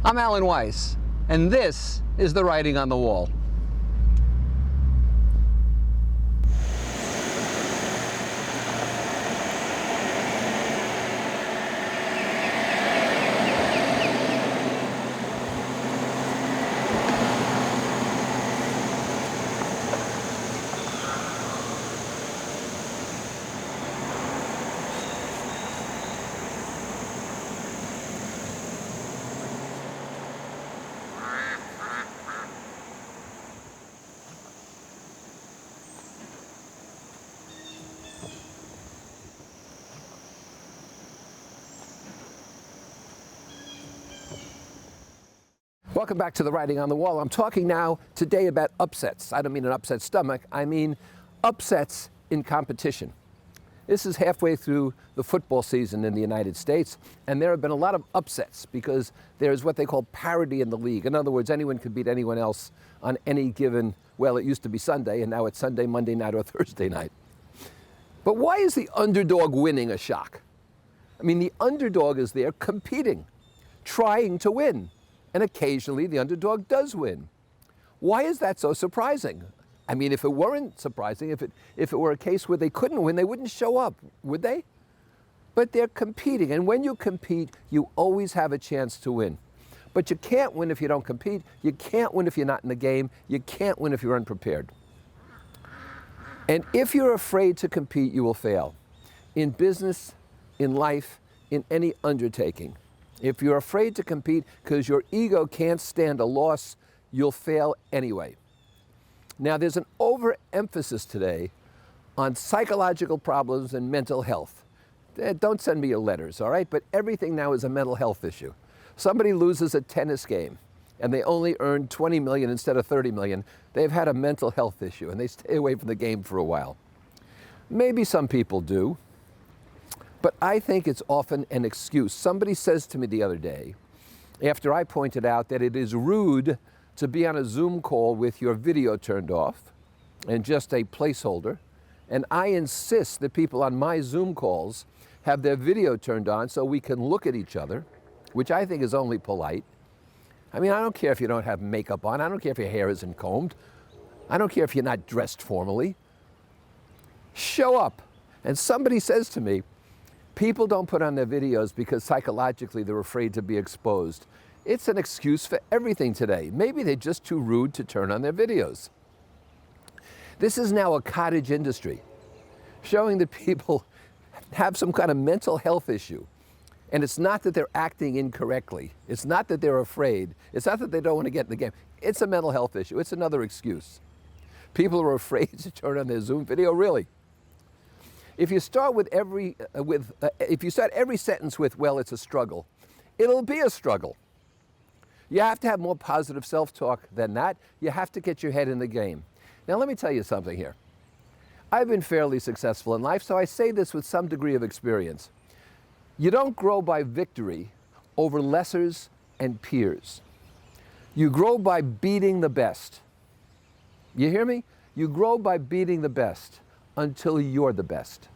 I'm Alan Weiss, and this is The Writing on the Wall. Welcome back to The Writing on the Wall. I'm talking now today about upsets. I don't mean an upset stomach, I mean upsets in competition. This is halfway through the football season in the United States, and there have been a lot of upsets because there's what they call parity in the league. In other words, anyone could beat anyone else on any given, well, it used to be Sunday, and now it's Sunday, Monday night, or Thursday night. But why is the underdog winning a shock? I mean, the underdog is there competing, trying to win. And occasionally the underdog does win. Why is that so surprising? I mean, if it weren't surprising, if it were a case where they couldn't win, they wouldn't show up, would they? But they're competing, and when you compete, you always have a chance to win. But you can't win if you don't compete. You can't win if you're not in the game. You can't win if you're unprepared. And if you're afraid to compete, you will fail. In business, in life, in any undertaking. If you're afraid to compete because your ego can't stand a loss, you'll fail anyway. Now, there's an overemphasis today on psychological problems and mental health. Don't send me your letters, all right? But everything now is a mental health issue. Somebody loses a tennis game and they only earn 20 million instead of 30 million. They've had a mental health issue and they stay away from the game for a while. Maybe some people do. But I think it's often an excuse. Somebody says to me the other day, after I pointed out that it is rude to be on a Zoom call with your video turned off and just a placeholder, and I insist that people on my Zoom calls have their video turned on so we can look at each other, which I think is only polite. I mean, I don't care if you don't have makeup on. I don't care if your hair isn't combed. I don't care if you're not dressed formally. Show up. And somebody says to me, people don't put on their videos because psychologically they're afraid to be exposed. It's an excuse for everything today. Maybe they're just too rude to turn on their videos. This is now a cottage industry, showing that people have some kind of mental health issue. And it's not that they're acting incorrectly. It's not that they're afraid. It's not that they don't want to get in the game. It's a mental health issue. It's another excuse. People are afraid to turn on their Zoom video, really. If you start if you start every sentence with, well, it's a struggle, it'll be a struggle. You have to have more positive self-talk than that. You have to get your head in the game. Now, let me tell you something here. I've been fairly successful in life, so I say this with some degree of experience. You don't grow by victory over lessers and peers. You grow by beating the best. You hear me? You grow by beating the best until you're the best.